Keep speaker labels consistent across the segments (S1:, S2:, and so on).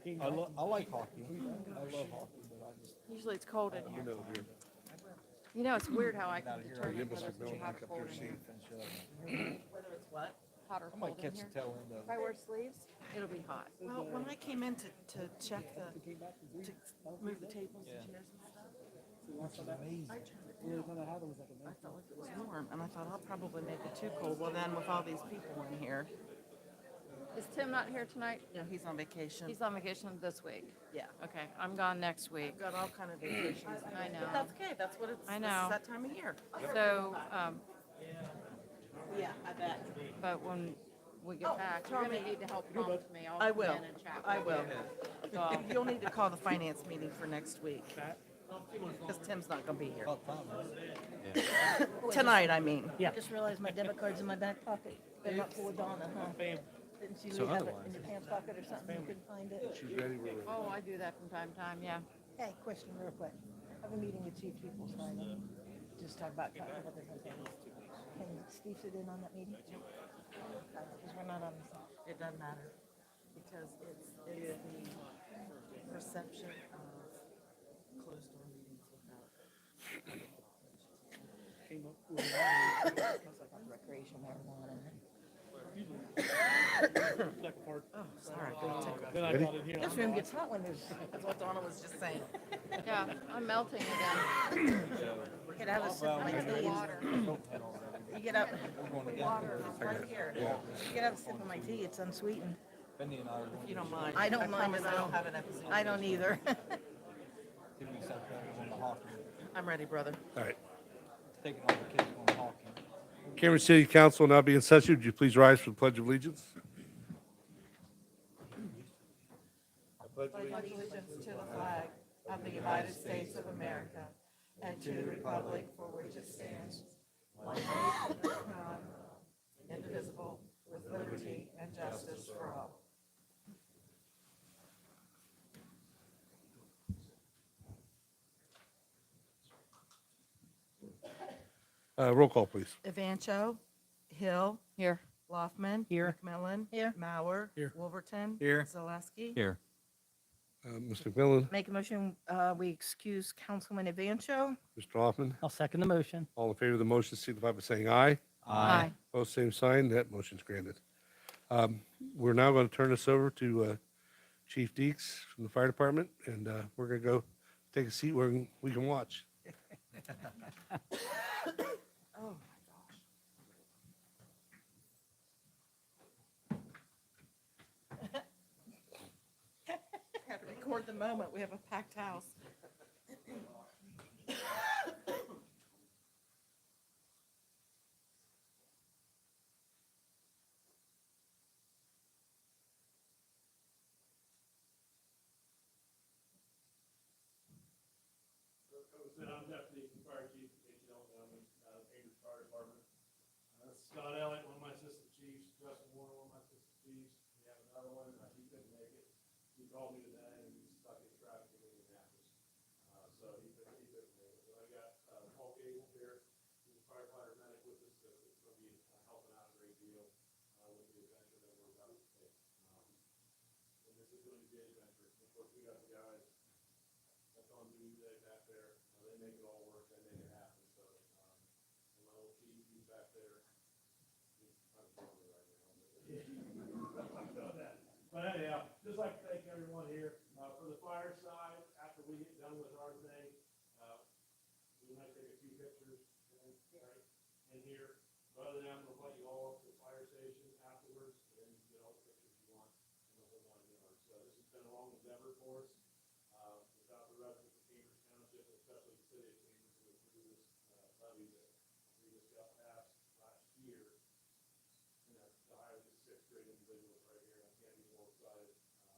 S1: I like hockey. I love hockey, but I just,
S2: Usually it's cold in here.
S1: here.
S2: You know, it's weird how I can
S1: Get
S2: determine
S1: Mr.
S2: whether it's
S1: Bill
S2: hot
S1: back
S2: or
S1: up
S2: cold
S1: there,
S2: in
S1: see
S2: here.
S3: Whether it's what?
S2: Hot or
S1: I might
S2: cold in
S1: catch
S2: here.
S1: the tail end of
S2: If I wear sleeves, it'll be hot.
S3: Well, when I came in to check to move the tables and chairs and stuff, I felt like it was warm, and I thought I'll probably make it too cold. Well, then with all these people in here,
S2: Is Tim not here tonight?
S3: you know, he's on vacation.
S2: He's on vacation this week.
S3: Yeah.
S2: Okay, I'm gone next week.
S3: We've got all kind of vacations.
S2: I know.
S3: But that's okay. That's what it's.
S2: I
S3: This
S2: know.
S3: is that time of year.
S2: So,
S3: Yeah, I bet.
S2: but when we get back, you're gonna need to help prompt me. I'll
S3: I
S2: come
S3: will.
S2: in and chat
S3: I
S2: with
S3: will.
S2: you. So,
S3: You'll need to call the finance meeting for next week. Because Tim's not gonna be here. Tonight, I mean.
S4: I just realized my debit card's in my back pocket. Better not pull a Donna, huh? Didn't you
S1: So
S4: have it in
S1: otherwise-
S4: your pants pocket or something? You couldn't find it?
S1: She's ready, we're ready.
S2: oh, I do that from time to time, yeah.
S4: Hey, question real quick. I have a meeting with Chief Peoples Friday. Just talk about cutting what they're gonna pay. Can Steve sit in on that meeting? Because we're not on the same.
S3: It doesn't matter, because it's the perception of closed door meetings without.
S4: Recreational marijuana.
S3: Oh, sorry, big tickle.
S4: This room gets hot when there's,
S3: That's what Donna was just saying.
S2: Yeah, I'm melting again.
S4: you could have a sip of my tea.
S2: Water.
S4: You get up,
S3: Water, right here.
S4: you get have a sip of my tea, it's unsweetened.
S1: Benny and I are going
S3: If you don't mind.
S4: I don't mind
S3: promise
S4: at
S3: I
S4: all.
S3: don't have an episode.
S4: I don't either.
S1: to be sat there on the hockey,
S3: I'm ready, brother.
S5: All right.
S1: taking all the kids on the hockey.
S5: Cameron City Council now be in session. Would you please rise for the Pledge of Allegiance?
S3: Pledge allegiance to the flag of the United States of America and to the republic for which it stands, one nation under God, indivisible, with liberty and justice for all.
S5: Roll call, please.
S3: Evancho, Hill,
S2: Here.
S3: Loffman.
S4: Here.
S3: McMillan.
S4: Here.
S3: Mauer.
S5: Here.
S3: Wolverton.
S1: Here.
S3: Zaleski.
S1: Here.
S5: Mr. McMillan,
S4: Make a motion, we excuse Councilman Evancho.
S5: Mr. Hoffman,
S4: I'll second the motion.
S5: all in favor of the motion signify by saying aye.
S2: Aye.
S5: Both same sign. That motion's granted. We're now going to turn this over to Chief Deeks from the Fire Department, and we're going to go take a seat where we can watch.
S3: Oh, my gosh. Had to record the moment. We have a packed house.
S6: I'm Deputy Fire Chief, in case you don't know me, Cambridge Fire Department. Scott Elliott, one of my assistant chiefs, Justin Warner, one of my assistant chiefs. We have another one, he couldn't make it. He called me today and he's stuck in traffic in Indianapolis. So he couldn't make it. So I got Paul Gable here, he's a firefighter medic with us, so he's going to be helping out a great deal with the adventure that we're about to take. And this is going to be an adventure. Of course, we got the guys that's on duty today back there. They make it all work, they make it happen, so, and my little chief, he's back there. He's kind of lonely right now. But anyhow, just like to thank everyone here, for the fire side, after we get done with our thing, we might take a few pictures, right, in here. But other than that, we'll let you all up to the fire station afterwards, and get all the pictures you want, and the whole 9 yards. So this has been a long endeavor for us. Without the residents of Cambridge Township, especially the city of Cambridge, who approved this levy that we just got passed last year, to hire these 6th grade individuals right here, I can't be more excited to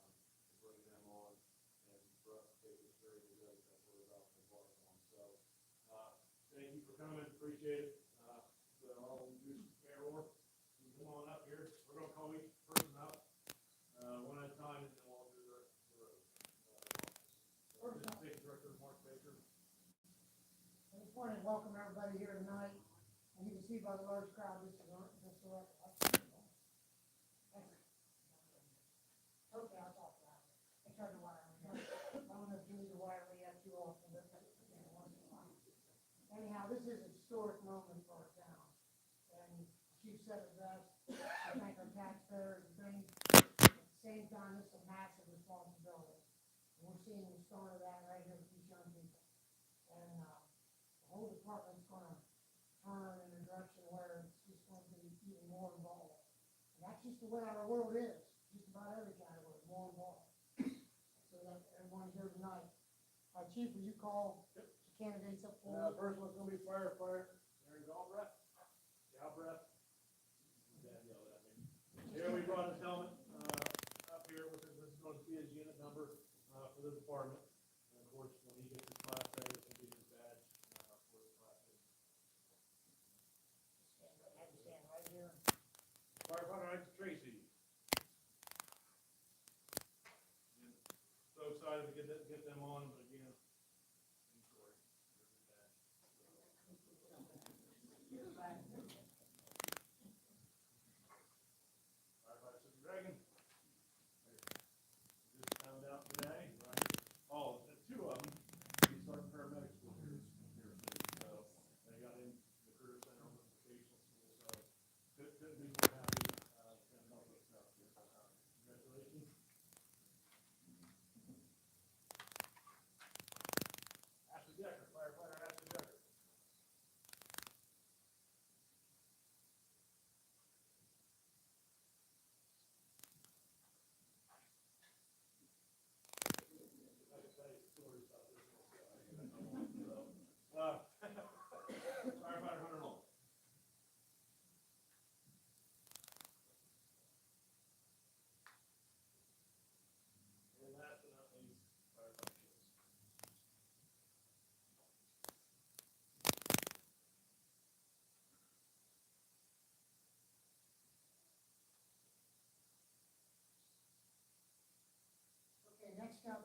S6: bring them on and for us to take this very good residence we're about to embark on. So, thank you for coming, appreciate it. So I'll introduce Carol. You come on up here. We're gonna call each person up one at a time, and then we'll do the State Director Mark Baker.
S7: I just want to welcome everybody here tonight. As you can see by the large crowd, this is our, okay, I'll talk about it. anyhow, this is a historic moment for our town. And Chief said it best, I thank our taxpayers and things. At the same time, it's a massive responsibility. And we're seeing the start of that right here with these young people. And, the whole department's gonna turn in a direction where it's just going to be even more involved. And that's just the way our world is, just about every category, more involved. So that everyone's here tonight. Chief, will you call the candidates up for?
S6: First one's gonna be firefighter, Aaron Galbraith. Galbraith. Dad yelled at me. Here we brought his helmet, up here, which is, this is going to be his unit number, for the department. And of course, when he gets his class credit, it's gonna be his badge, for his class.
S7: Have you stand right here.
S6: Firefighter Ike Tracy. So excited to get them on, but again, I'm sorry. Firefighter Sister Dragon. Just found out today, right? Oh, the two of them, they start paramedic school here soon. So they got in the career center on the vocational school, so couldn't be more happy, to help us out here. Congratulations. Ashley Decker, firefighter Ashley Decker. I can tell you stories about this one. Firefighter Hunter Long. And last but not least, firefighter Shields.
S7: Okay, next up,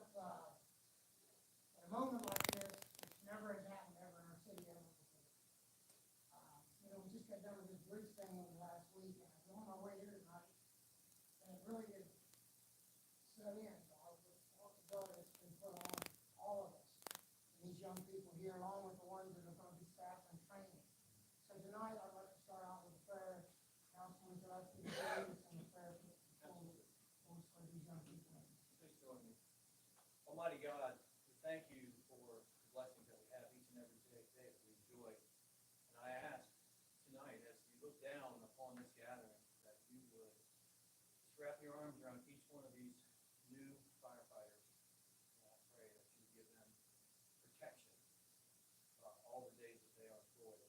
S7: in a moment like this, which never has happened ever in our city ever before. We just got done with this bridge thing over the last week, and I'm on my way here tonight, and it really did set in, the responsibility that's been put on all of us, and these young people here, along with the ones that are gonna be staff and training. So tonight, I'd like to start out with a prayer, Councilman, to us, and a prayer for these young people.
S8: Please join me. Almighty God, we thank you for the blessings that we have each and every day that we enjoy. And I ask tonight, as you look down upon this gathering, that you would just wrap your arms around each one of these new firefighters. And I pray that you give them protection all the days that they are employed.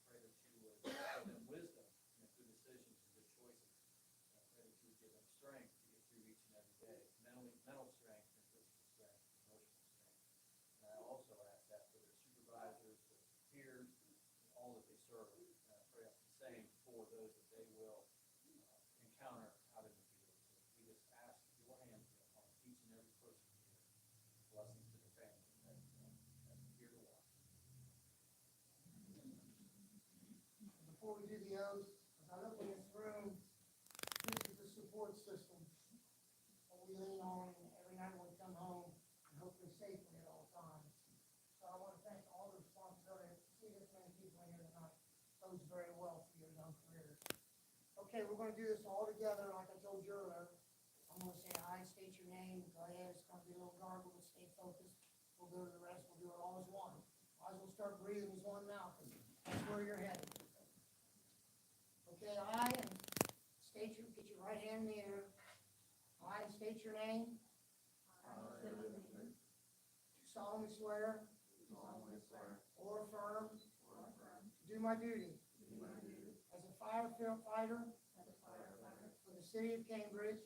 S8: Pray that you would give them wisdom to make good decisions and good choices. And I pray that you would give them strength to get through each and every day, mental strength and physical strength, emotional strength. And I also ask that for their supervisors, their peers, and all that they serve. And I pray the same for those that they will encounter out in the field. So we just ask your hand to be upon each and every person here. Blessings to the family that's here to watch.
S7: Before we do the oath, as I look in this room, this is the support system that we lean on every night when we come home, and hopefully safely at all times. So I want to thank all the responsibility to see this many people in here tonight. Bodes very well for your young careers. Okay, we're going to do this all together, like I told you earlier. I'm going to say I, state your name, go ahead, it's going to be a little garbled, stay focused. We'll go to the rest, we'll do it all as one. Might as well start breathing as one now, because that's where you're headed. Okay, I, and state your, get your right hand in the air. I, and state your name. Do solemnly swear. Or affirm. To do my duty. As a firefighter. For the city of Cambridge.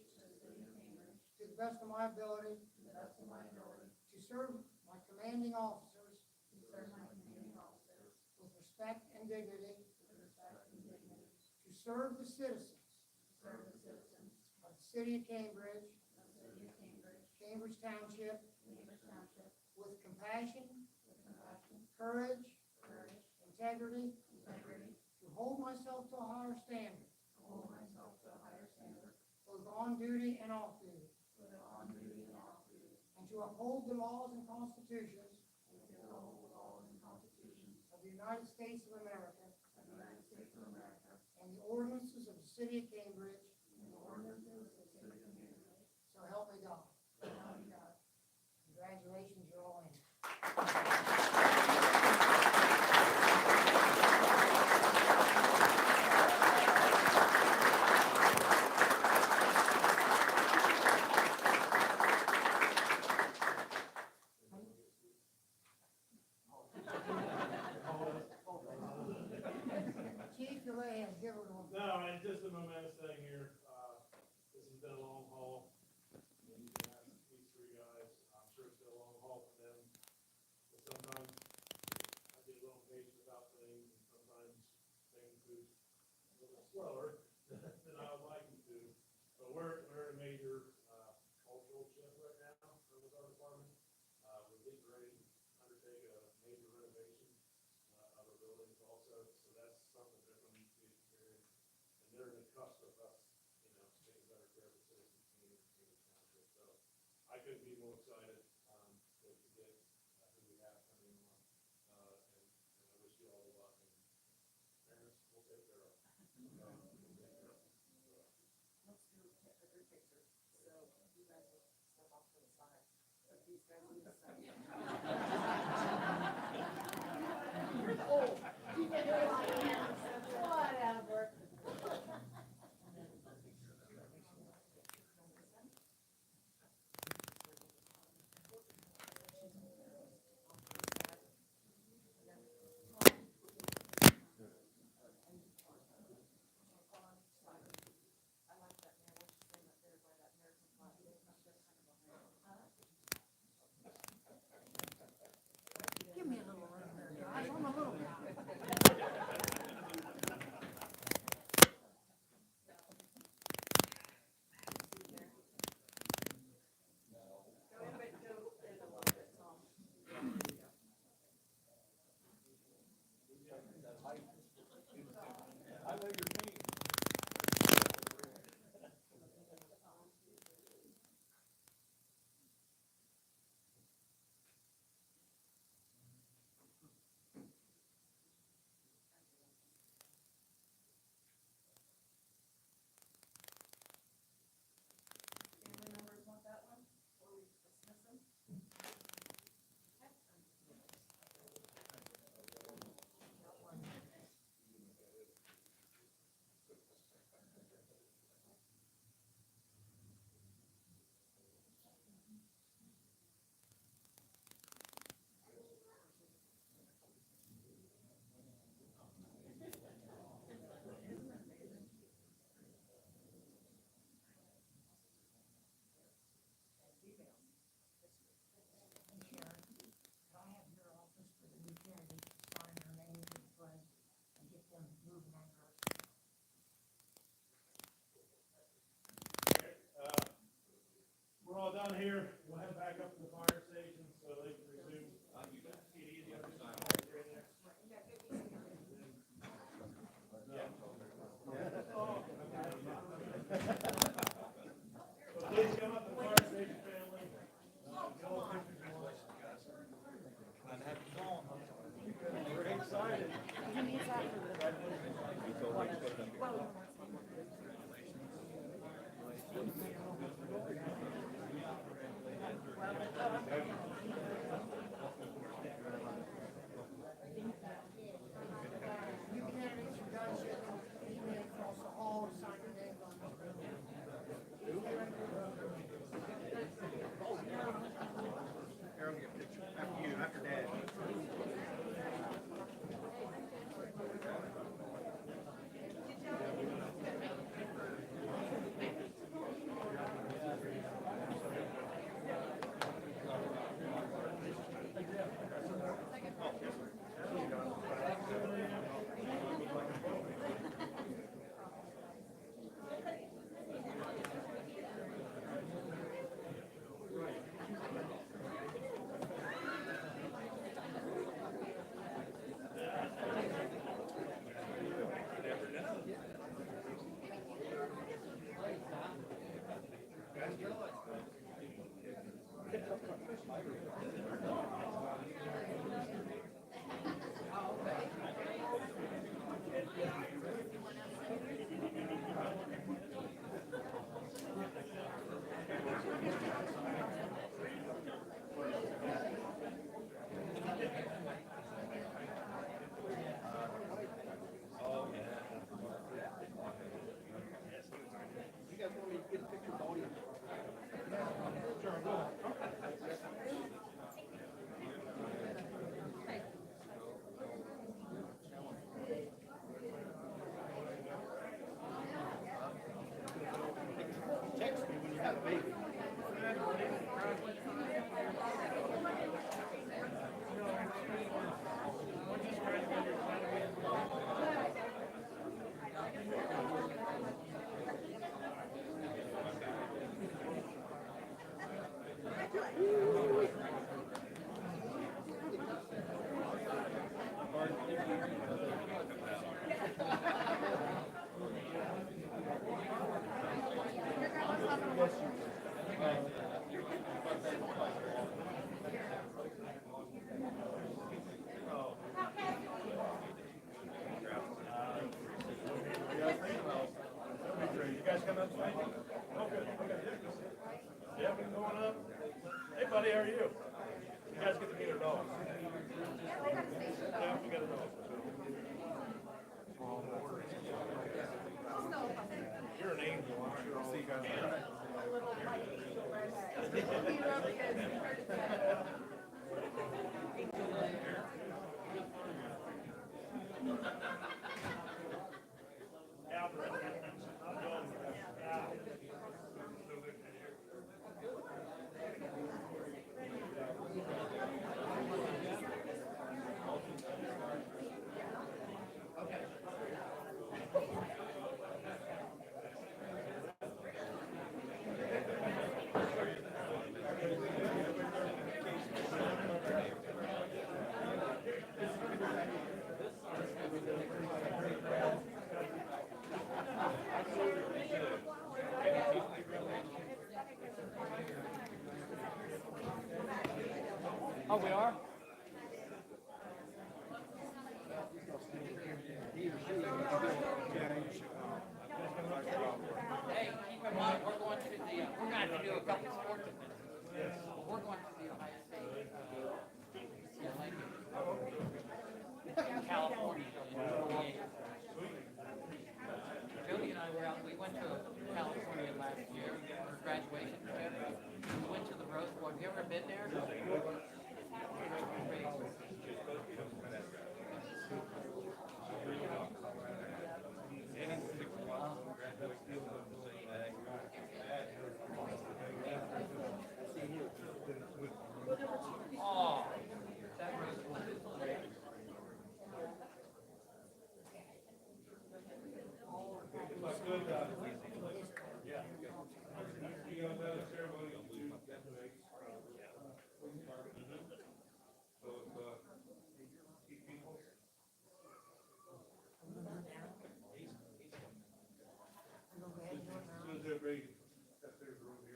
S7: To the best of my ability. To serve my commanding officers. With respect and dignity. To serve the citizens. Of the city of Cambridge. Cambridge Township. With compassion. Courage. Integrity. To hold myself to a higher standard. Both on duty and off duty. And to uphold the laws and constitutions. Of the United States of America. And the ordinances of the city of Cambridge. So help me God. Congratulations, you're all in. Chief, go ahead, give her one.
S6: No, it's just a momentous thing here. This has been a long haul. And you can ask these three guys, I'm sure it's been a long haul for them. But sometimes I get a little impatient about things, and sometimes things move a little slower than I would like them to. But we're in a major cultural shift right now with our department. We're getting ready to undertake a major renovation of our buildings also. So that's something different you see here. And they're in the cusp of us, taking better care of the citizens community in the township. So I couldn't be more excited to get who we have coming on. And I wish you all the luck. And parents, we'll take care of.
S3: Let's do a group picture. So you guys will step off to the side. But these guys in the center. You're old. You can do it like that. Whatever. I like that man. What's his name up there by that American flag?
S7: Give me a little room there, guys, I'm a little guy.
S3: Go in, but go in a little bit, Tom.
S1: I know your pain.
S3: Family members want that one? Or we dismiss them?
S7: Hey Sharon, could I have your office for the new candidates to sign their name to the flag and get them moving on first?
S6: We're all done here. We'll head back up to the fire station so they can resume. Take it easy. So please come up to the fire station, family. We're excited.
S7: New candidates are done, send them an email across the hall, sign your name on it.
S1: After you, after Dad.
S7: Oh, okay.
S1: You guys want me to get a picture of all you? Text me when you have a baby.
S6: You guys come up tonight? Oh, good. Okay. Yeah, been going up. Hey, buddy, how are you? You guys get to meet our dogs. Yeah, we got a dog. You're an angel, aren't you? I'll see you guys later. Albert. Yeah. Oh, we are?
S2: Hey, keep in mind, we're going to the, we're gonna have to do a couple sports events. We're going to the Ohio State, in California. Jody and I were out, we went to California last year for graduation trip. We went to the Rose Bowl. Have you ever been there? Oh, that Rose Bowl is great.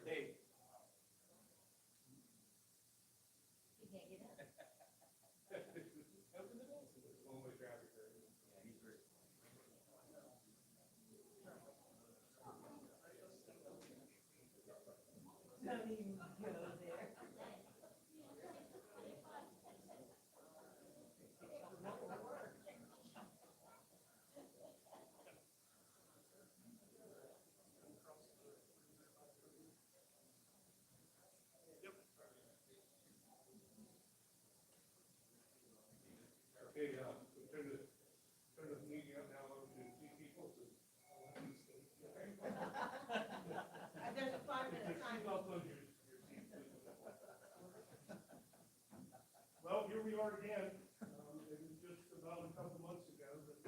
S6: Hey. Okay, turn the meeting up now over to two people.
S3: There's a 5-minute time.
S6: I'll close your seat, please. Well, here we are again. It was just about a couple months ago that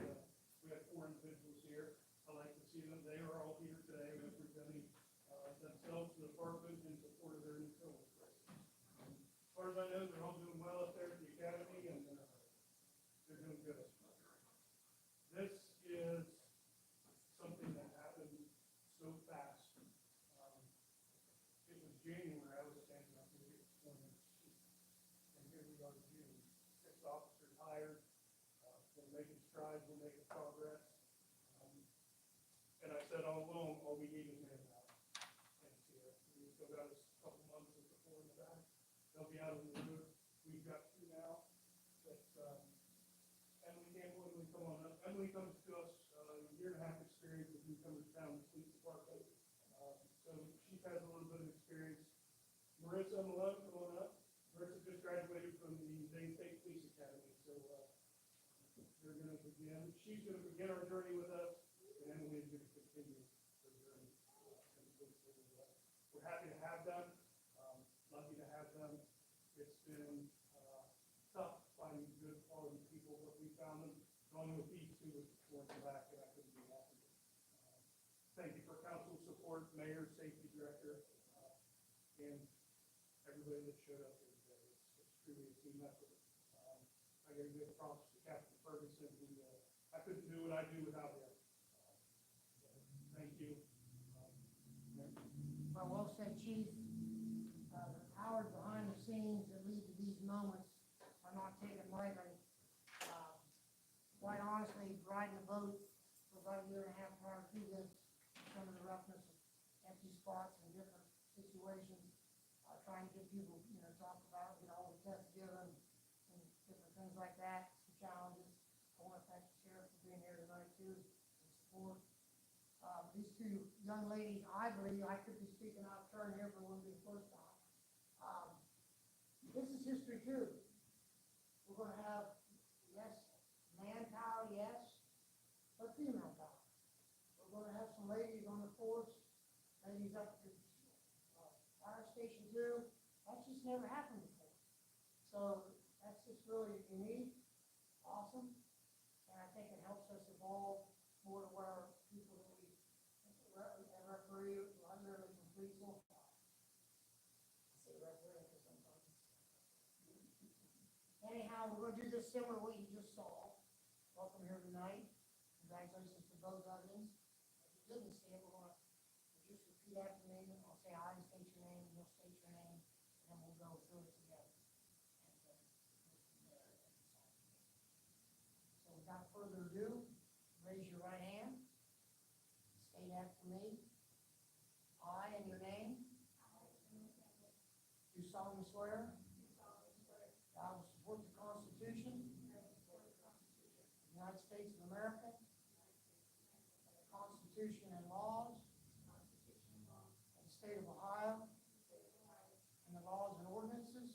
S6: we had 4 individuals here. I'd like to see them. They are all here today representing themselves, the department, in support of their new children's race. As far as I know, they're all doing well up there at the academy, and they're doing good. This is something that happened so fast. It was January, I was standing up here, it's 20, and here we are in June. 6 officers hired, we're making strides, we're making progress. said all along, all we need is manpower. And it's here. We still got a couple months with the four in the back. They'll be out on the road. We've got two now. That's, Emily Campbell, Emily, come on up. Emily comes to us, a year and a half experience with newcomers down the police department. So she has a little bit of experience. Marissa Malone, come on up. Marissa just graduated from the Zane State Police Academy, so, they're gonna begin, she's gonna begin our journey with us, and Emily is gonna continue her journey. We're happy to have them, lucky to have them. It's been, tough finding good quality people, but we found them. Going with these two was towards the back, and I couldn't be happier. Thank you for council support, mayor, safety director, and everybody that showed up here today. It's truly a team effort. I gotta give props to Captain Ferguson, who, I couldn't do what I do without him. Thank you.
S7: Well, well said, Chief. The powers behind the scenes that lead to these moments are not taken lightly. Quite honestly, riding the boat for about a year and a half prior to this, some of the roughness of empty spots and different situations, trying to get people, talk about, all the tests given and different things like that, some challenges. I want to thank the sheriff for being here tonight too, and support. These two young ladies, I believe, I could be speaking out of turn here, but it wouldn't be the first time. This is history too. We're gonna have, yes, manpower, yes, but female power. We're gonna have some ladies on the force, ladies up to, fire station too. That's just never happened before. So that's just really unique, awesome, and I think it helps us evolve more to where people that we referee, literally from police officers. I say referee because sometimes. Anyhow, we're gonna do this similar to what you just saw. Welcome here tonight. Congratulations to both of you. If you didn't see it, we're gonna just repeat after me. I'll say I and state your name, you'll state your name, and then we'll go through it together. So without further ado, raise your right hand. State after me. I, in your name, do solemnly swear that I will support the Constitution of the United States of America, and the Constitution and laws of the state of Ohio, and the laws and ordinances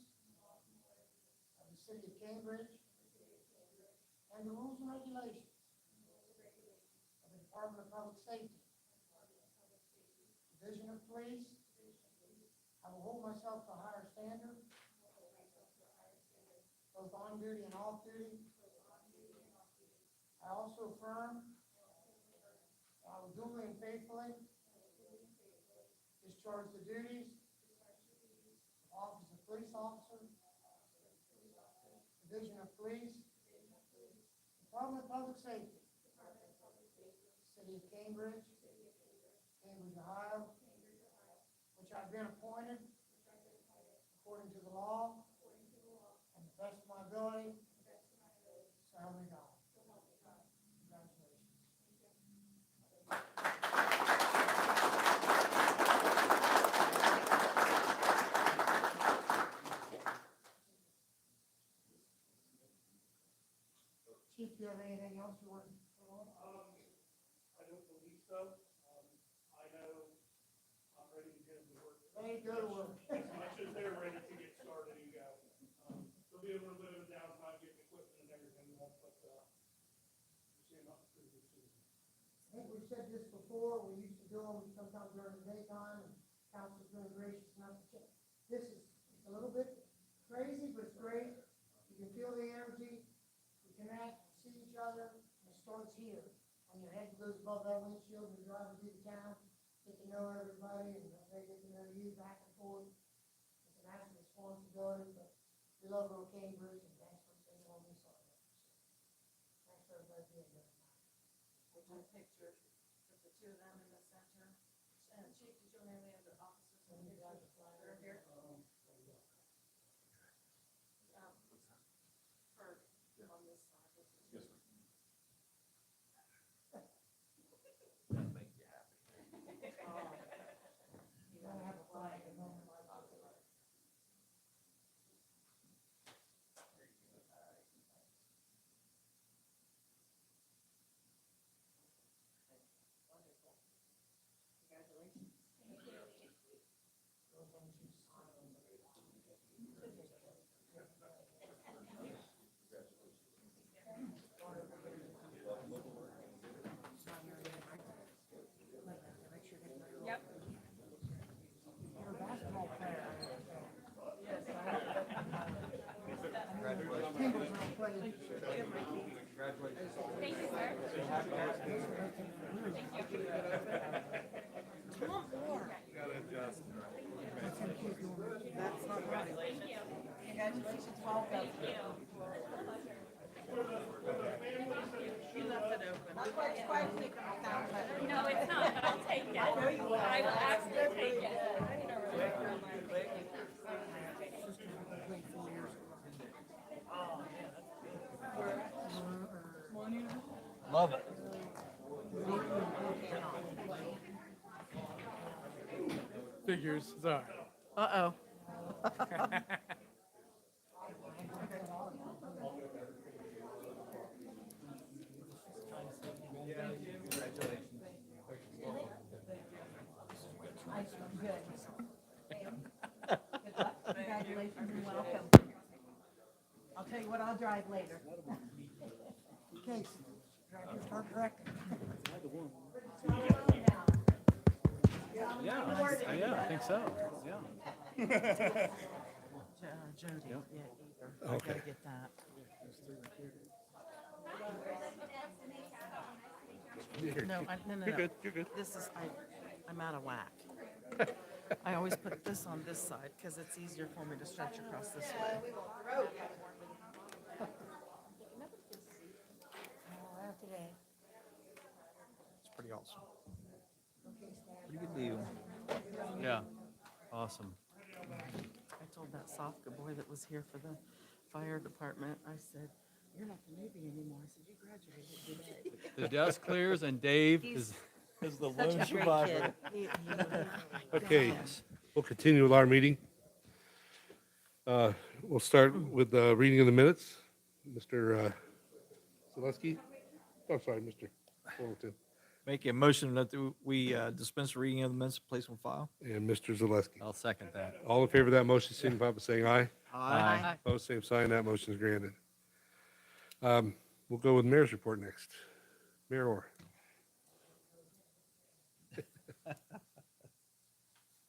S7: of the city of Cambridge, and the rules and regulations of the Department of Public Safety, Division of Police. I will hold myself to a higher standard, both on duty and off duty. I also affirm that I will duly and faithfully discharge the duties of office of police officer, Division of Police, Department of Public Safety, City of Cambridge, Cambridge, Ohio, which I've been appointed according to the law and the best of my ability, so help me God. Congratulations. Chief, do you have anything else you want to throw on?
S6: I don't believe so. I know I'm ready to get to work.
S7: Ready to go to work.
S6: As much as they're ready to get started, you guys. There'll be a little bit of a downtime getting equipment and everything, but, we're seeing up pretty good soon.
S7: I think we've said this before, we used to do them sometimes during the daytime, and council's been gracious enough to check. This is a little bit crazy, but it's great. You can feel the energy, we connect, see each other, and it starts here. When your head goes above that windshield, you're driving through the town, get to know everybody, and they get to know you back and forth. It's an actual responsibility, but we love Little Cambridge, and thanks for saying all this on it. Thanks for everybody being here tonight.
S3: We'll do a picture with the two of them in the center. And Chief, did you have any other officers in the picture that are here? For, on this side.
S1: Yes, ma'am. That make you happy.
S3: That's not right. Congratulations, welcome. You left it open. That's why it's quite quick on the count, but-
S9: No, it's not, but I'll take it. I will absolutely take it.
S1: Love it.
S10: Figures, sorry.
S3: Uh-oh. Good. Good luck. Congratulations and welcome. I'll tell you what, I'll drive later.
S7: Okay, drive your car correct.
S10: Yeah, I think so, yeah.
S3: Jody, yeah, either. I
S5: Okay.
S3: gotta get that. No, no.
S5: You're good, you're good.
S3: This is, I'm out of whack. I always put this on this side because it's easier for me to stretch across this way.
S1: It's pretty awesome. Pretty good deal.
S10: Yeah, awesome.
S3: I told that Sofka boy that was here for the fire department, I said, "You're not the Navy anymore." I said, "You graduated today."
S10: The dust clears and Dave is,
S1: Is the
S3: Such
S1: lone
S3: a great
S1: survivor.
S3: kid.
S5: Okay, we'll continue with our meeting. We'll start with the reading of the minutes. Mr. Zaleski? Oh, sorry, Mr. Fullerton.
S1: Make a motion that we dispense the reading of the minutes, place on file.
S5: And Mr. Zaleski.
S10: I'll second that.
S5: All in favor of that motion, signify by saying aye.
S10: Aye.
S5: Opposed, same sign. That motion is granted. We'll go with mayor's report next. Mayor Orr.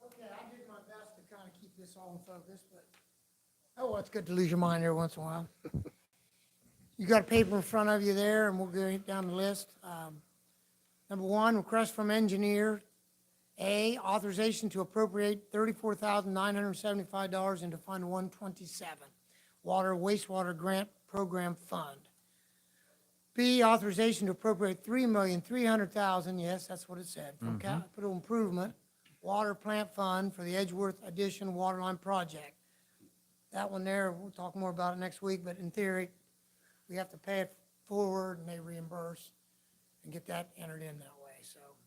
S7: Okay, I did my best to kind of keep this all in focus, but, oh, well, it's good to lose your mind every once in a while. You got a paper in front of you there, and we'll go down the list. Number one, request from engineer. A, authorization to appropriate $34,975 into Fund 127, Water Wastewater Grant Program Fund. B, authorization to appropriate $3,300,000, yes, that's what it said, for capital improvement, water plant fund for the Edgeworth Addition Waterline Project. That one there, we'll talk more about it next week, but in theory, we have to pay it forward and they reimburse and get that entered in that way, so.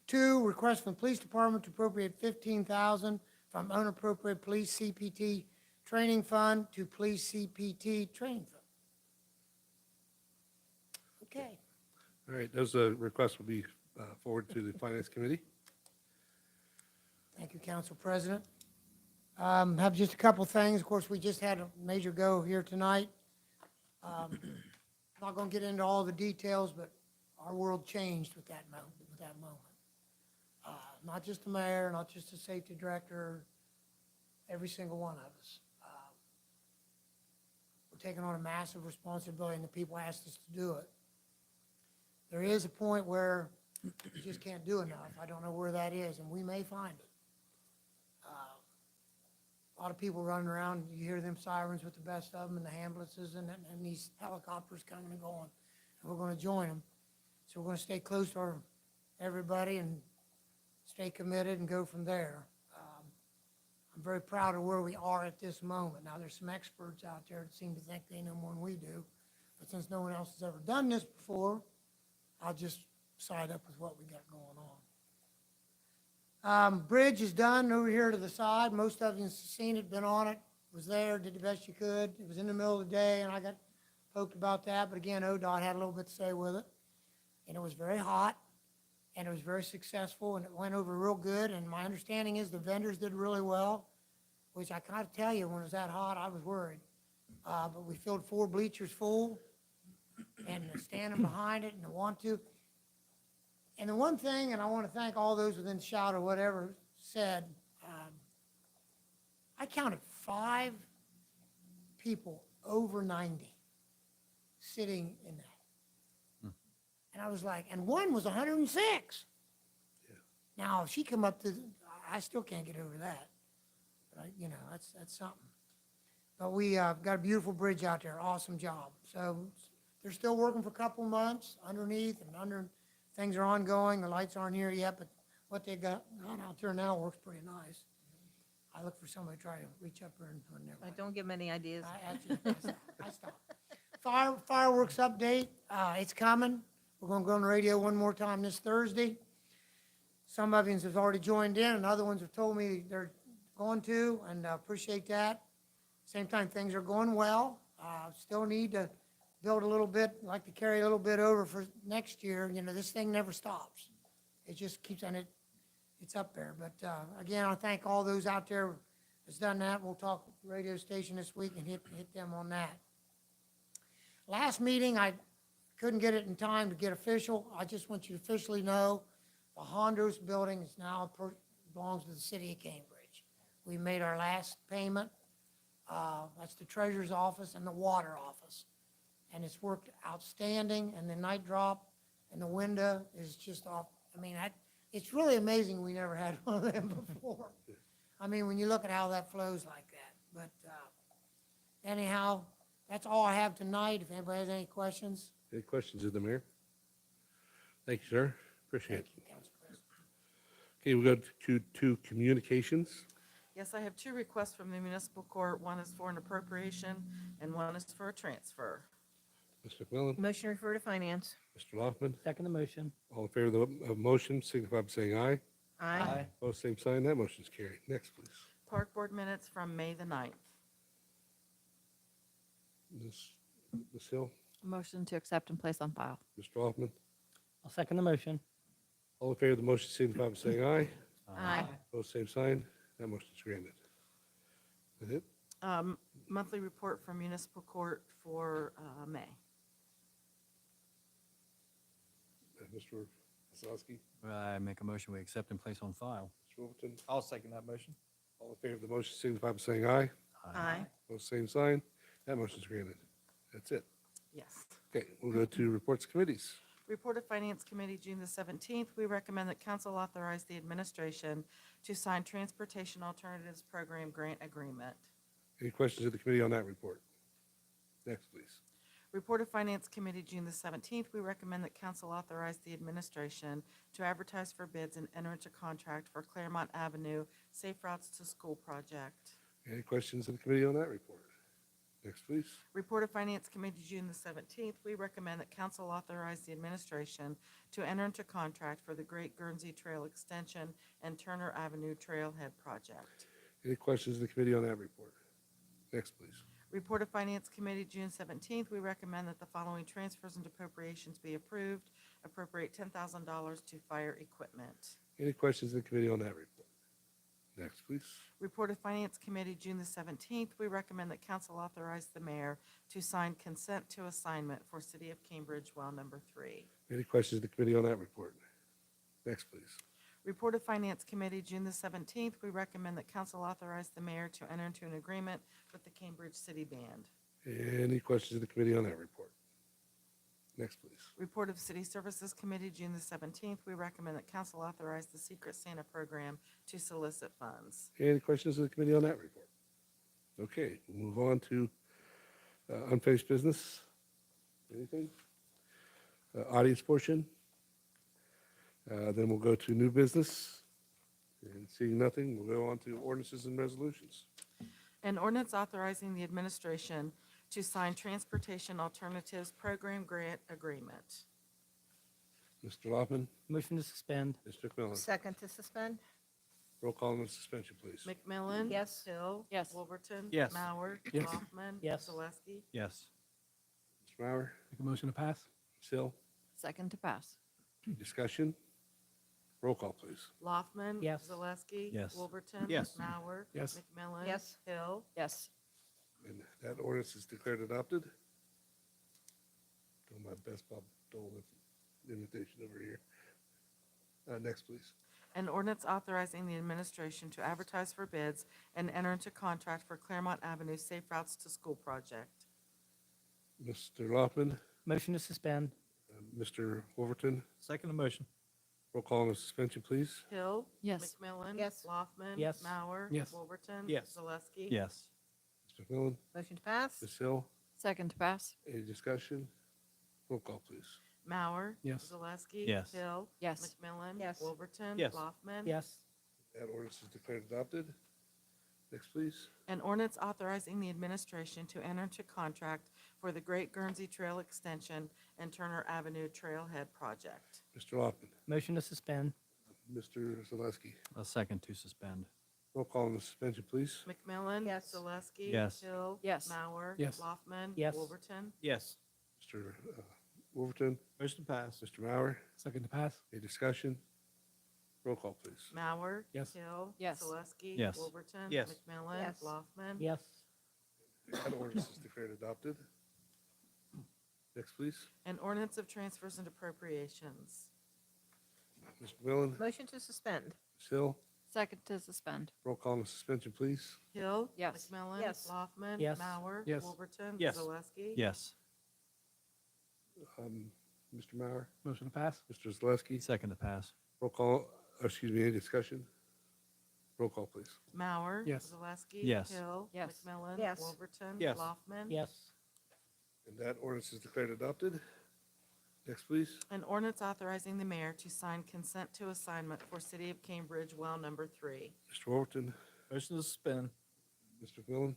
S7: Two, request from the police department to appropriate $15,000 from unappropriated police CPT training fund to police CPT training fund. Okay.
S5: All right, those requests will be forwarded to the Finance Committee.
S7: Thank you, Council President. Have just a couple things. Of course, we just had a major go here tonight. Not going to get into all the details, but our world changed with that moment. Not just the mayor, not just the safety director, every single one of us. We're taking on a massive responsibility, and the people asked us to do it. There is a point where you just can't do enough. I don't know where that is, and we may find it. A lot of people running around, you hear them sirens with the best of them, and the ambulances, and these helicopters coming and going, and we're gonna join them. So we're gonna stay close to everybody and stay committed and go from there. I'm very proud of where we are at this moment. Now, there's some experts out there that seem to think they know more than we do, but since no one else has ever done this before, I'll just side up with what we got going on. Bridge is done over here to the side. Most of you have seen it, been on it, was there, did the best you could. It was in the middle of the day, and I got poked about that, but again, ODOT had a little bit to say with it. And it was very hot, and it was very successful, and it went over real good, and my understanding is the vendors did really well, which I kind of tell you, when it was that hot, I was worried. But we filled 4 bleachers full, and they're standing behind it, and they want to. And the one thing, and I want to thank all those within shout or whatever said, I counted 5 people over 90 sitting in that. And I was like, and one was 106. Now, if she come up to, I still can't get over that. But, you know, that's something. But we got a beautiful bridge out there, awesome job. So they're still working for a couple months underneath and things are ongoing. The lights aren't here yet, but what they got out there now works pretty nice. I look for somebody to try to reach up there and never.
S4: Don't give them any ideas.
S7: I stopped. Fireworks update, it's coming. We're gonna go on the radio one more time this Thursday. Some of you have already joined in, and other ones have told me they're going to, and I appreciate that. Same time, things are going well. Still need to build a little bit, like to carry a little bit over for next year. You know, this thing never stops. It just keeps on it. It's up there. But again, I thank all those out there that's done that. We'll talk with the radio station this week and hit them on that. Last meeting, I couldn't get it in time to get official. I just want you to officially know the Hondos building is now belongs to the city of Cambridge. We made our last payment. That's the treasurer's office and the water office. And it's worked outstanding, and the night drop and the window is just off. I mean, it's really amazing we never had one of them before. I mean, when you look at how that flows like that. But anyhow, that's all I have tonight. If anybody has any questions.
S5: Any questions of the mayor? Thank you, sir. Appreciate it.
S7: Thank you, Council President.
S5: Okay, we'll go to communications.
S3: Yes, I have two requests from the municipal court. One is for an appropriation and one is for a transfer.
S5: Mr. McMillan,
S4: Motion to refer to finance.
S5: Mr. Loffman,
S10: Second the motion.
S5: all in favor of the motion, signify by saying aye.
S4: Aye.
S5: Both same sign, that motion's carried. Next, please.
S3: Park board minutes from May the 9th.
S5: Ms. Hill,
S2: Motion to accept and place on file.
S5: Mr. Hoffman,
S10: I'll second the motion.
S5: all in favor of the motion, signify by saying aye.
S2: Aye.
S5: Both same sign, that motion's granted. That it?
S3: Monthly report from municipal court for May.
S5: Mr. Osowski,
S10: I make a motion, we accept and place on file.
S5: Mr. Wolverton,
S1: I'll second that motion.
S5: all in favor of the motion, signify by saying aye.
S4: Aye.
S5: Both same sign, that motion's granted. That's it.
S3: Yes.
S5: Okay, we'll go to reports committees.
S3: Report of Finance Committee, June the 17th. We recommend that council authorize the administration to sign Transportation Alternatives Program Grant Agreement.
S5: Any questions of the committee on that report? Next, please.
S3: Report of Finance Committee, June the 17th. We recommend that council authorize the administration to advertise for bids and enter into contract for Claremont Avenue Safe Routes to School project.
S5: Any questions of the committee on that report? Next, please.
S3: Report of Finance Committee, June the 17th. We recommend that council authorize the administration to enter into contract for the Great Guernsey Trail Extension and Turner Avenue Trailhead project.
S5: Any questions of the committee on that report? Next, please.
S3: Report of Finance Committee, June 17th. We recommend that the following transfers and appropriations be approved. Appropriate $10,000 to fire equipment.
S5: Any questions of the committee on that report? Next, please.
S3: Report of Finance Committee, June the 17th. We recommend that council authorize the mayor to sign consent to assignment for City of Cambridge well number 3.
S5: Any questions of the committee on that report? Next, please.
S3: Report of Finance Committee, June the 17th. We recommend that council authorize the mayor to enter into an agreement with the Cambridge City Band.
S5: Any questions of the committee on that report? Next, please.
S3: Report of City Services Committee, June the 17th. We recommend that council authorize the Secret Santa program to solicit funds.
S5: Any questions of the committee on that report? Okay, we'll move on to unfinished business. Anything? Audience portion. Then we'll go to new business. And seeing nothing, we'll go on to ordinances and resolutions.
S3: An ordinance authorizing the administration to sign Transportation Alternatives Program Grant Agreement.
S5: Mr. Loffman,
S10: Motion to suspend.
S5: Mr. McMillan.
S4: Second to suspend?
S5: Roll call on the suspension, please.
S3: McMillan?
S4: Yes.
S3: Hill?
S2: Yes.
S3: Wolverton?
S1: Yes.
S3: Mauer?
S10: Yes.
S3: Hoffman?
S10: Yes.
S3: Zaleski?
S10: Yes.
S5: Mr. Mauer,
S10: Make a motion to pass?
S5: Ms. Hill,
S2: Second to pass.
S5: discussion? Roll call, please.
S3: Loffman?
S10: Yes.
S3: Zaleski?
S10: Yes.
S3: Wolverton?
S1: Yes.
S3: Mauer?
S10: Yes.
S3: McMillan?
S4: Yes.
S3: Hill?
S2: Yes.
S5: And that ordinance is declared adopted. Doing my best Bob Dole invitation over here. Next, please.
S3: An ordinance authorizing the administration to advertise for bids and enter into contract for Claremont Avenue Safe Routes to School project.
S5: Mr. Loffman,
S10: Motion to suspend.
S5: Mr. Wolverton.
S1: Second motion.
S5: Roll call on the suspension, please.
S3: Hill.
S9: Yes.
S3: McMillan.
S4: Yes.
S3: Loffman.
S10: Yes.
S3: Mauer.
S10: Yes.
S3: Wolverton.
S1: Yes.
S3: Zaleski.
S10: Yes.
S5: Mr. McMillan,
S4: Motion to pass?
S5: Ms. Hill,
S9: Second to pass.
S5: any discussion? Roll call, please.
S3: Mauer.
S10: Yes.
S3: Zaleski.
S10: Yes.
S3: Hill.
S9: Yes.
S3: McMillan.
S4: Yes.
S3: Wolverton.
S1: Yes.
S3: Loffman.
S10: Yes.
S5: That ordinance is declared adopted. Next, please.
S3: An ordinance authorizing the administration to enter into contract for the Great Guernsey Trail Extension and Turner Avenue Trailhead Project.
S5: Mr. Loffman,
S10: Motion to suspend.
S5: Mr. Zaleski.
S10: A second to suspend.
S5: Roll call on the suspension, please.
S3: McMillan.
S4: Yes.
S3: Zaleski.
S10: Yes.
S3: Hill.
S9: Yes.
S3: Mauer.
S10: Yes.
S3: Loffman.
S10: Yes.
S3: Wolverton.
S1: Yes.
S5: Mr. Wolverton,
S1: Motion to pass.
S5: Mr. Mauer,
S10: Second to pass.
S5: any discussion? Roll call, please.
S3: Mauer.
S10: Yes.
S3: Hill.
S9: Yes.
S3: Zaleski.
S10: Yes.
S3: Wolverton.
S1: Yes.
S3: McMillan.
S4: Yes.
S3: Loffman.
S10: Yes.
S5: That ordinance is declared adopted. Next, please.
S3: An ordinance of transfers and appropriations.
S5: Mr. McMillan,
S4: Motion to suspend?
S5: Ms. Hill,
S9: Second to suspend.
S5: roll call on the suspension, please.
S3: Hill.
S9: Yes.
S3: McMillan.
S4: Yes.
S3: Loffman.
S10: Yes.
S3: Mauer.
S10: Yes.
S3: Wolverton.
S1: Yes.
S3: Zaleski.
S10: Yes.
S5: Mr. Mauer,
S10: Motion to pass.
S5: Mr. Zaleski,
S10: Second to pass.
S5: roll call, excuse me, any discussion? Roll call, please.
S3: Mauer.
S10: Yes.
S3: Zaleski.
S10: Yes.
S3: Hill.
S9: Yes.
S3: McMillan.
S4: Yes.
S3: Wolverton.
S1: Yes.
S3: Loffman.
S10: Yes.
S5: And that ordinance is declared adopted. Next, please.
S3: An ordinance authorizing the mayor to sign consent to assignment for City of Cambridge well number 3.
S5: Mr. Wolverton,
S1: Motion to suspend.
S5: Mr. McMillan,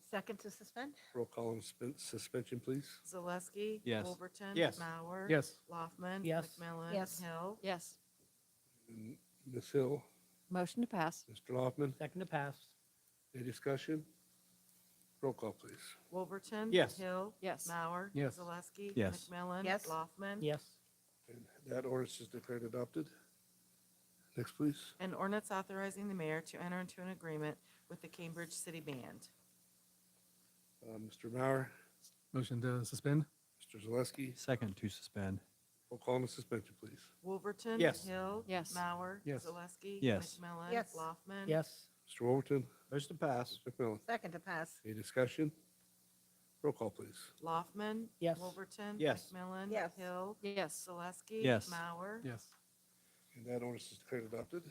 S4: Second to suspend?
S5: roll call on suspension, please.
S3: Zaleski.
S10: Yes.
S3: Wolverton.
S1: Yes.
S3: Mauer.
S10: Yes.
S3: Loffman.
S10: Yes.
S3: McMillan.
S4: Yes.
S3: Hill.
S9: Yes.
S5: And Ms. Hill,
S9: Motion to pass.
S5: Mr. Loffman,
S10: Second to pass.
S5: any discussion? Roll call, please.
S3: Wolverton.
S1: Yes.
S3: Hill.
S9: Yes.
S3: Mauer.
S10: Yes.
S3: Zaleski.
S10: Yes.
S3: McMillan.
S4: Yes.
S3: Loffman.
S10: Yes.
S5: And that ordinance is declared adopted. Next, please.
S3: An ordinance authorizing the mayor to enter into an agreement with the Cambridge City Band.
S5: Mr. Mauer,
S10: Motion to suspend.
S5: Mr. Zaleski,
S10: Second to suspend.
S5: roll call on the suspension, please.
S3: Wolverton.
S1: Yes.
S3: Hill.
S9: Yes.
S3: Mauer.
S10: Yes.
S3: Zaleski.
S10: Yes.
S3: McMillan.
S4: Yes.
S3: Loffman.
S10: Yes.
S5: Mr. Wolverton,
S1: Motion to pass.
S5: Mr. McMillan,
S4: Second to pass?
S5: any discussion? Roll call, please.
S3: Loffman.
S10: Yes.
S3: Wolverton.
S1: Yes.
S3: McMillan.
S4: Yes.
S3: Hill.
S9: Yes.
S3: Zaleski.
S10: Yes.
S3: Mauer.
S10: Yes.
S5: And that ordinance is declared adopted.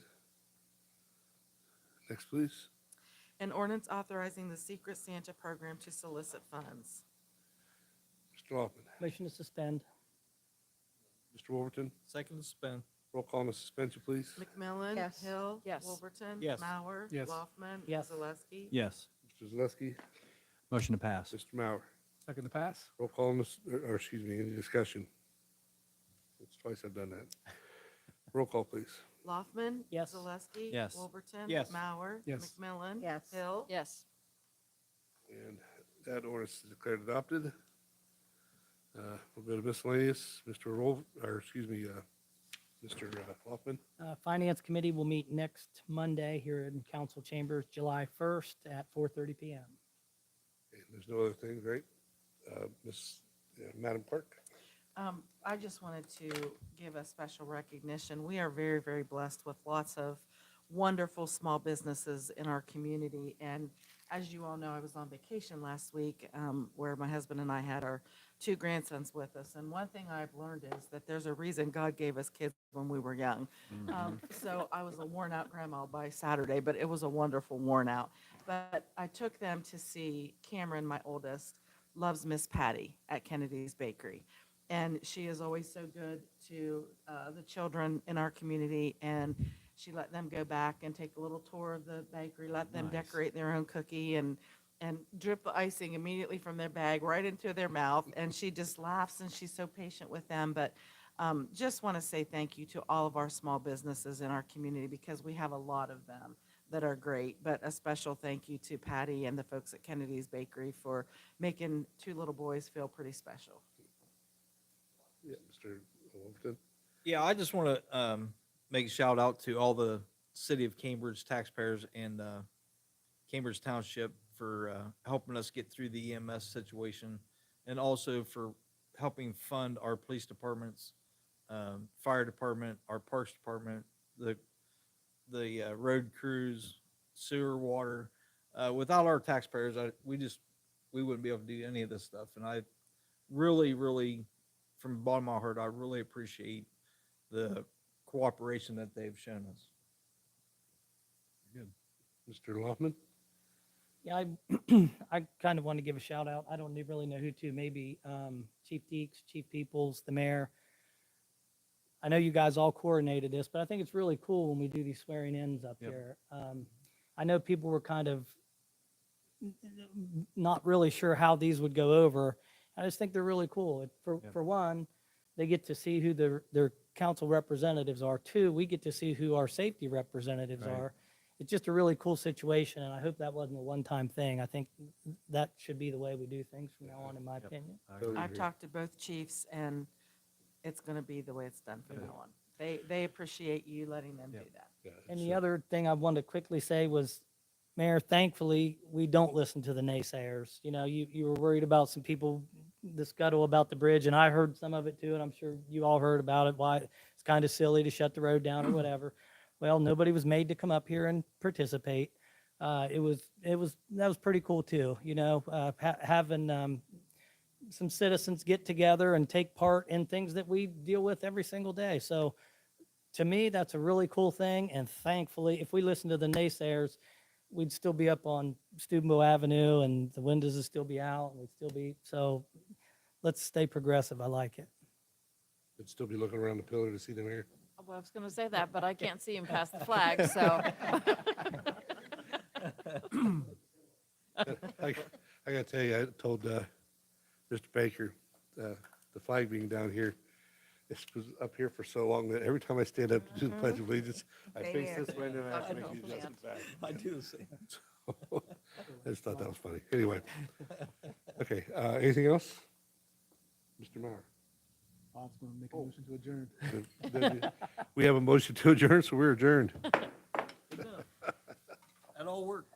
S5: Next, please.
S3: An ordinance authorizing the Secret Santa program to solicit funds.
S5: Mr. Loffman,
S10: Motion to suspend.
S5: Mr. Wolverton,
S1: Second to suspend.
S5: roll call on the suspension, please.
S3: McMillan.
S4: Yes.
S3: Hill.
S9: Yes.
S3: Wolverton.
S1: Yes.
S3: Mauer.
S10: Yes.
S3: Loffman.
S10: Yes.
S3: Zaleski.
S10: Yes.
S5: Mr. Zaleski,
S10: Motion to pass.
S5: Mr. Mauer,
S10: Second to pass.
S5: roll call on this, or excuse me, any discussion? It's twice I've done that. Roll call, please.
S3: Loffman.
S10: Yes.
S3: Zaleski.
S10: Yes.
S3: Wolverton.
S1: Yes.
S3: Mauer.
S10: Yes.
S3: McMillan.
S4: Yes.
S3: Hill.
S9: Yes.
S5: And that ordinance is declared adopted. We'll go to miscellaneous. Mr. Mr. Loffman.
S10: Finance Committee will meet next Monday here in council chambers, July 1st at 4:30 PM.
S5: Okay, there's no other things, right? Madam Clerk?
S3: I just wanted to give a special recognition. We are very, very blessed with lots of wonderful small businesses in our community. And as you all know, I was on vacation last week where my husband and I had our 2 grandsons with us. And one thing I've learned is that there's a reason God gave us kids when we were young. So I was a worn out grandma by Saturday, but it was a wonderful worn out. But I took them to see Cameron, my oldest, loves Miss Patty at Kennedy's Bakery. And she is always so good to the children in our community. And she let them go back and take a little tour of the bakery, let them
S10: Nice.
S3: decorate their own cookie and drip the icing immediately from their bag right into their mouth. And she just laughs and she's so patient with them. But just want to say thank you to all of our small businesses in our community because we have a lot of them that are great. But a special thank you to Patty and the folks at Kennedy's Bakery for making 2 little boys feel pretty special.
S5: Yeah, Mr. Wolverton.
S1: Yeah, I just want to make a shout out to all the city of Cambridge taxpayers and Cambridge Township for helping us get through the EMS situation and also for helping fund our police departments, fire department, our parks department, the road crews, sewer, water. Without our taxpayers, we wouldn't be able to do any of this stuff. And really, really, from the bottom of my heart, I really appreciate the cooperation that they've shown us.
S5: Mr. Loffman?
S10: Yeah, I kind of want to give a shout out. I don't really know who to, maybe Chief Deeks, Chief Peoples, the mayor. I know you guys all coordinated this, but I think it's really cool when we do these swearing ins up
S1: Yep.
S10: here. I know people were kind of not really sure how these would go over. I just think they're really cool.
S1: Yep.
S10: For one, they get to see who their council representatives are. Two, we get to see who our safety representatives
S1: Right.
S10: are. It's just a really cool situation, and I hope that wasn't a one-time thing. I think that should be the way we do things from now on, in my
S1: Yep.
S10: opinion.
S5: Totally
S3: I've
S5: agree.
S3: talked to both chiefs, and it's gonna be the way it's done from
S1: Good.
S3: now on. They appreciate you letting them do
S1: Yep.
S3: that.
S5: Yeah,
S10: And
S5: it's,
S10: the other thing I wanted to quickly say was, Mayor, thankfully, we don't listen to the naysayers. You know, you were worried about some people, the scuttle about the bridge, and I heard some of it too, and I'm sure you all heard about it, why it's kind of silly to shut the road down or whatever. Well, nobody was made to come up here and participate. That was pretty cool too, you know, having some citizens get together and take part in things that we deal with every single day. So to me, that's a really cool thing. And thankfully, if we listen to the naysayers, we'd still be up on Steubenville Avenue and the windows would still be out and we'd still be, so let's stay progressive. I like it.
S5: I'd still be looking around the pillar to see the mayor.
S3: Well, I was gonna say that, but I can't see him past the flag, so.
S5: I gotta tell you, I told Mr. Baker, the flag being down here, this was up here for so long that every time I stand up to do the Pledge of Allegiance, I
S3: Same
S5: face
S3: here.
S5: this window and I have to
S3: I
S5: make
S3: know,
S5: the adjustment back.
S1: I do the same.
S5: I just thought that was funny. Anyway. Okay, anything else? Mr. Mauer?
S6: Bob's gonna make a motion to adjourn.
S5: We have a motion to adjourn, so we're adjourned.
S1: That all worked.